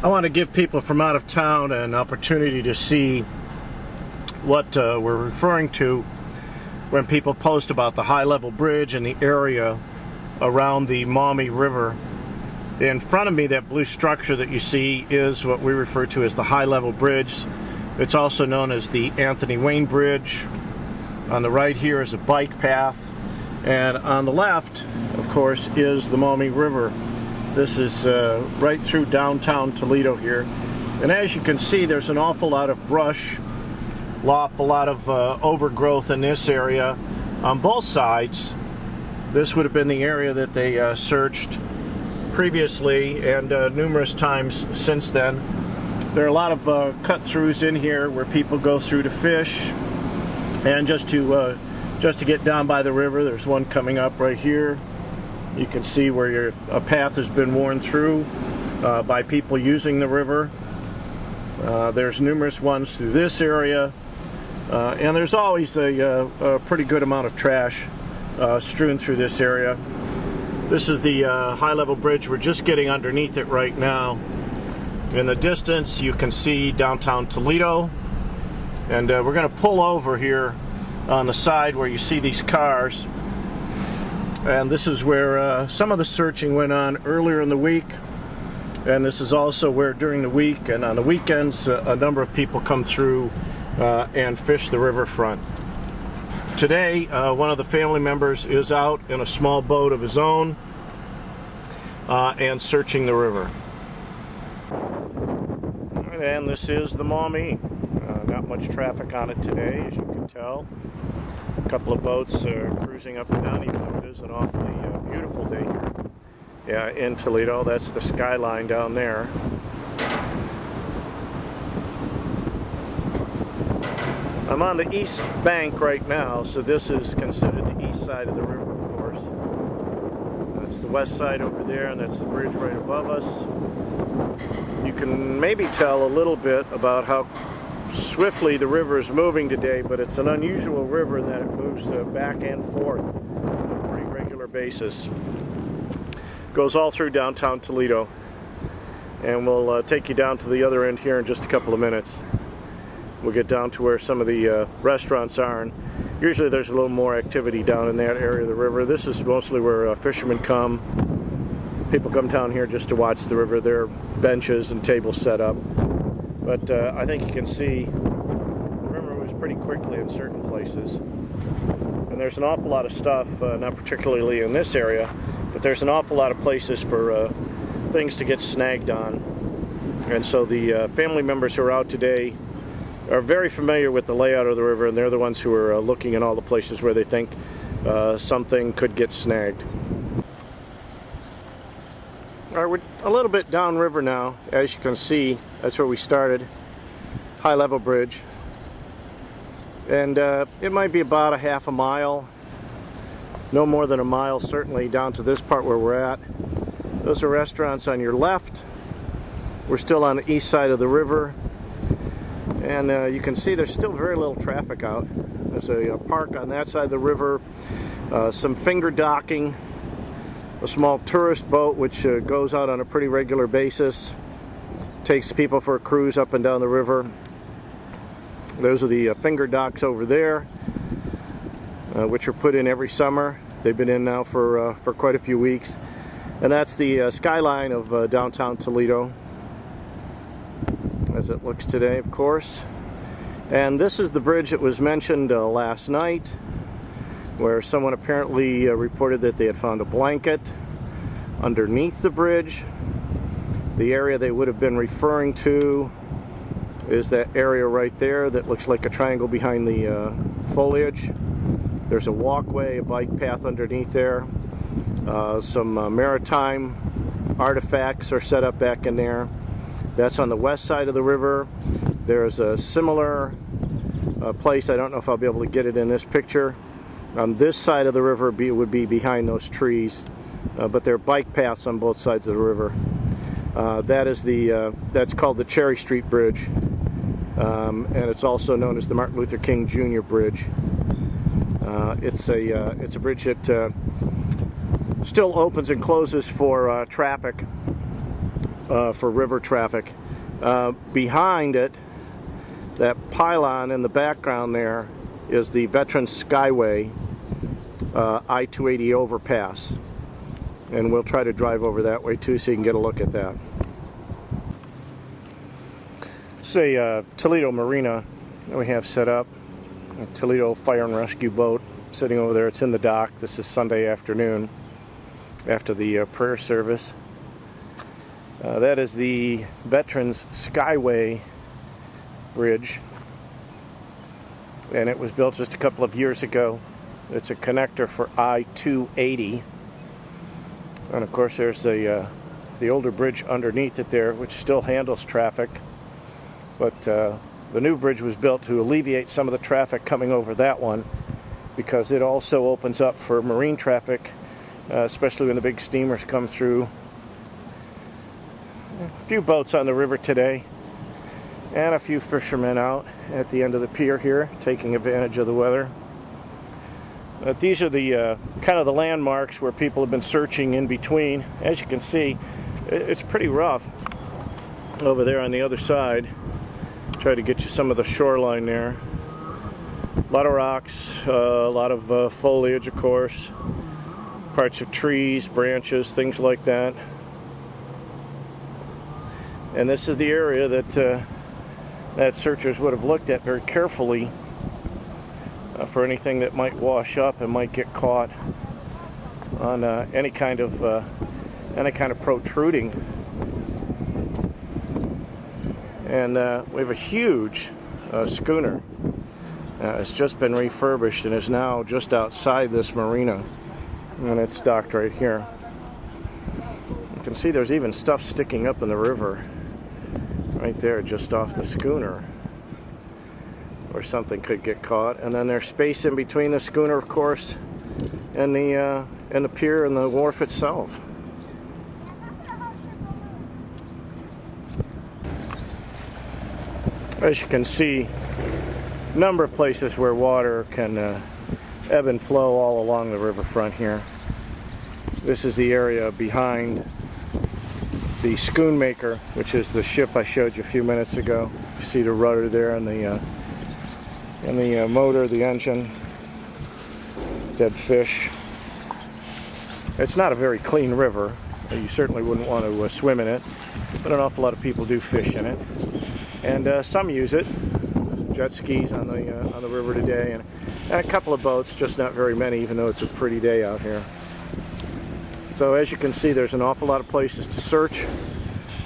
I want to give people from out of town an opportunity to see what we're referring to when people post about the high-level bridge and the area around the Maumee River. In front of me, that blue structure that you see is what we refer to as the high-level bridge. It's also known as the Anthony Wayne Bridge. On the right here is a bike path, and on the left, of course, is the Maumee River. This is right through downtown Toledo here, and as you can see, there's an awful lot of brush, awful lot of overgrowth in this area on both sides. This would have been the area that they searched previously and numerous times since then. There are a lot of cut-throughs in here where people go through to fish and just to get down by the river. There's one coming up right here. You can see where a path has been worn through by people using the river. There's numerous ones through this area, and there's always a pretty good amount of trash strewn through this area. This is the high-level bridge. We're just getting underneath it right now. In the distance, you can see downtown Toledo, and we're going to pull over here on the side where you see these cars. And this is where some of the searching went on earlier in the week, and this is also where during the week and on the weekends a number of people come through and fish the riverfront. Today one of the family members is out in a small boat of his own and searching the river. And this is the Maumee. Not much traffic on it today, as you can tell. A couple of boats cruising up and down, even though it is an awfully beautiful day here in Toledo. That's the skyline down there. I'm on the east bank right now, so this is considered the east side of the river, of course. That's the west side over there, and that's the bridge right above us. You can maybe tell a little bit about how swiftly the river is moving today, but it's an unusual river in that it moves back and forth on a pretty regular basis. Goes all through downtown Toledo, and we'll take you down to the other end here in just a couple of minutes. We'll get down to where some of the restaurants are, and usually there's a little more activity down in that area of the river. This is mostly where fishermen come. People come down here just to watch the river. There are benches and tables set up. But I think you can see the river moves pretty quickly in certain places. And there's an awful lot of stuff, not particularly in this area, but there's an awful lot of places for things to get snagged on. And so the family members who are out today are very familiar with the layout of the river, and they're the ones who are looking at all the places where they think something could get snagged. All right, we're a little bit downriver now, as you can see. That's where we started, high-level bridge. And it might be about a half a mile, no more than a mile certainly, down to this part where we're at. Those are restaurants on your left. We're still on the east side of the river. And you can see there's still very little traffic out. There's a park on that side of the river, some finger docking, a small tourist boat which goes out on a pretty regular basis, takes people for a cruise up and down the river. Those are the finger docks over there, which are put in every summer. They've been in now for quite a few weeks. And that's the skyline of downtown Toledo, as it looks today, of course. And this is the bridge that was mentioned last night, where someone apparently reported that they had found a blanket underneath the bridge. The area they would have been referring to is that area right there that looks like a triangle behind the foliage. There's a walkway, a bike path underneath there. Some maritime artifacts are set up back in there. That's on the west side of the river. There's a similar place, I don't know if I'll be able to get it in this picture. On this side of the river would be behind those trees, but there are bike paths on both sides of the river. That's called the Cherry Street Bridge, and it's also known as the Martin Luther King Jr. Bridge. It's a bridge that still opens and closes for traffic for river traffic. Behind it, that pylon in the background there, is the Veterans Skyway I-280 overpass. And we'll try to drive over that way too so you can get a look at that. It's a Toledo Marina that we have set up. A Toledo Fire and Rescue boat sitting over there. It's in the dock. This is Sunday afternoon after the prayer service. That is the Veterans Skyway Bridge, and it was built just a couple of years ago. It's a connector for I-280, and of course there's the older bridge underneath it there, which still handles traffic, but the new bridge was built to alleviate some of the traffic coming over that one, because it also opens up for marine traffic, especially when the big steamers come through. A few boats on the river today, and a few fishermen out at the end of the pier here, taking advantage of the weather. These are the kind of the landmarks where people have been searching in between. As you can see, it's pretty rough over there on the other side. Try to get you some of the shoreline there. A lot of rocks, a lot of foliage, of course, parts of trees, branches, things like that. And this is the area that that searchers would have looked at very carefully for anything that might wash up and might get caught on any kind of protruding. And we have a huge schooner. It's just been refurbished and is now just outside this marina, and it's docked right here. You can see there's even stuff sticking up in the river right there just off the schooner, where something could get caught. And then there's space in between the schooner, of course, and the pier and the wharf itself. As you can see, a number of places where water can ebb and flow all along the riverfront here. This is the area behind the Schoonmaker, which is the ship I showed you a few minutes ago. You see the rudder there and the motor, the engine, dead fish. It's not a very clean river. You certainly wouldn't want to swim in it, but an awful lot of people do fish in it, and some use it. Jet skis on the river today, and a couple of boats, just not very many, even though it's a pretty day out here. So as you can see, there's an awful lot of places to search.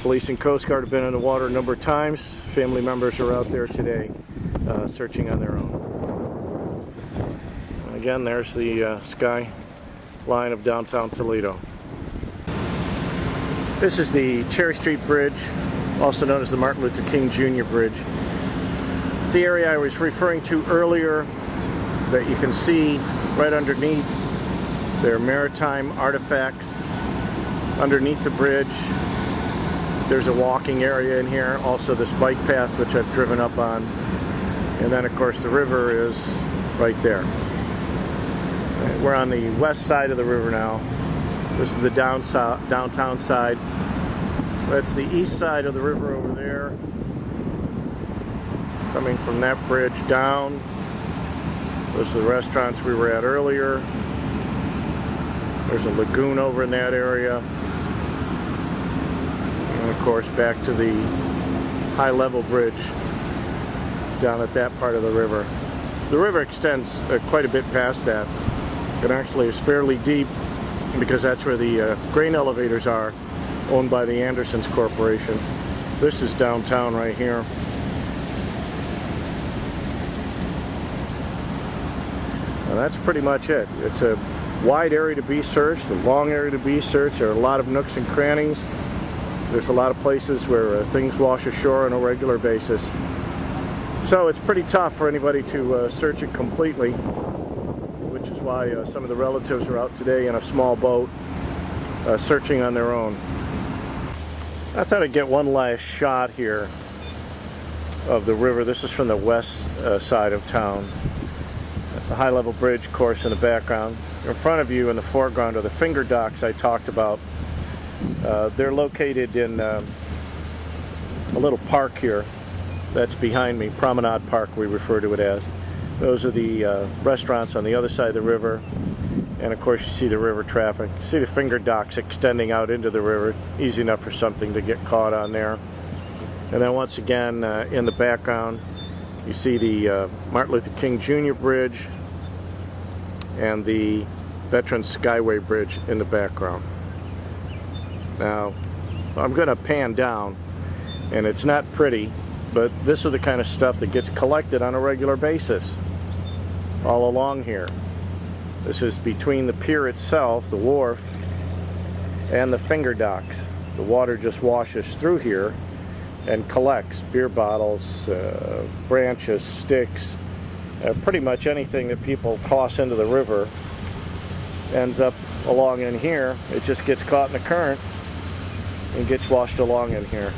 Police and Coast Guard have been in the water a number of times. Family members are out there today searching on their own. Again, there's the sky line of downtown Toledo. This is the Cherry Street Bridge, also known as the Martin Luther King Jr. Bridge. It's the area I was referring to earlier that you can see right underneath. There are maritime artifacts underneath the bridge. There's a walking area in here, also this bike path which I've driven up on, and then of course the river is right there. We're on the west side of the river now. This is the downtown side. That's the east side of the river over there. Coming from that bridge down. Those are the restaurants we were at earlier. There's a lagoon over in that area. And of course back to the high level bridge down at that part of the river. The river extends quite a bit past that. It actually is fairly deep because that's where the grain elevators are, owned by the Andersons Corporation. This is downtown right here. And that's pretty much it. It's a wide area to be searched, a long area to be searched. There are a lot of nooks and crannies. There's a lot of places where things wash ashore on a regular basis. So it's pretty tough for anybody to search it completely, which is why some of the relatives are out today in a small boat searching on their own. I thought I'd get one last shot here of the river. This is from the west side of town. The high level bridge, of course, in the background. In front of you in the foreground are the finger docks I talked about They're located in a little park here that's behind me, Promenade Park we refer to it as. Those are the restaurants on the other side of the river, and of course you see the river traffic. You see the finger docks extending out into the river, easy enough for something to get caught on there. And then once again in the background you see the Martin Luther King Jr. Bridge and the Veterans Skyway Bridge in the background. Now I'm going to pan down, and it's not pretty, but this is the kind of stuff that gets collected on a regular basis all along here. This is between the pier itself, the wharf, and the finger docks. The water just washes through here and collects beer bottles, branches, sticks, pretty much anything that people toss into the river ends up along in here. It just gets caught in the current and gets washed along in here,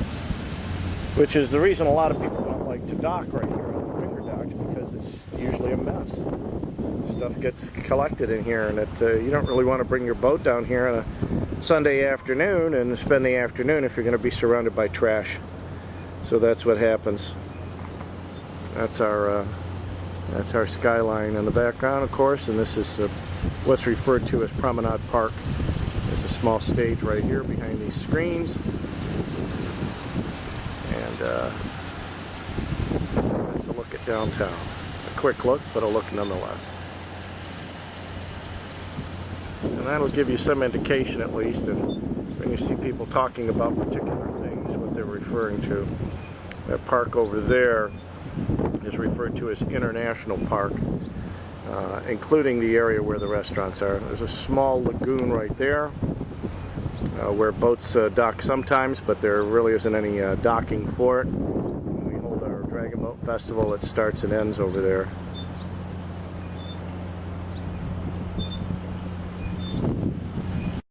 which is the reason a lot of people don't like to dock right here on the finger docks, because it's usually a mess. Stuff gets collected in here, and you don't really want to bring your boat down here on a Sunday afternoon and spend the afternoon if you're going to be surrounded by trash. So that's what happens. That's our skyline in the background, of course, and this is what's referred to as Promenade Park. There's a small stage right here behind these screens, and that's a look at downtown. A quick look, but a look nonetheless. And that'll give you some indication, at least, and when you see people talking about particular things, what they're referring to. That park over there is referred to as International Park, including the area where the restaurants are. There's a small lagoon right there where boats dock sometimes, but there really isn't any docking for it. When we hold our Dragon Boat Festival, it starts and ends over there.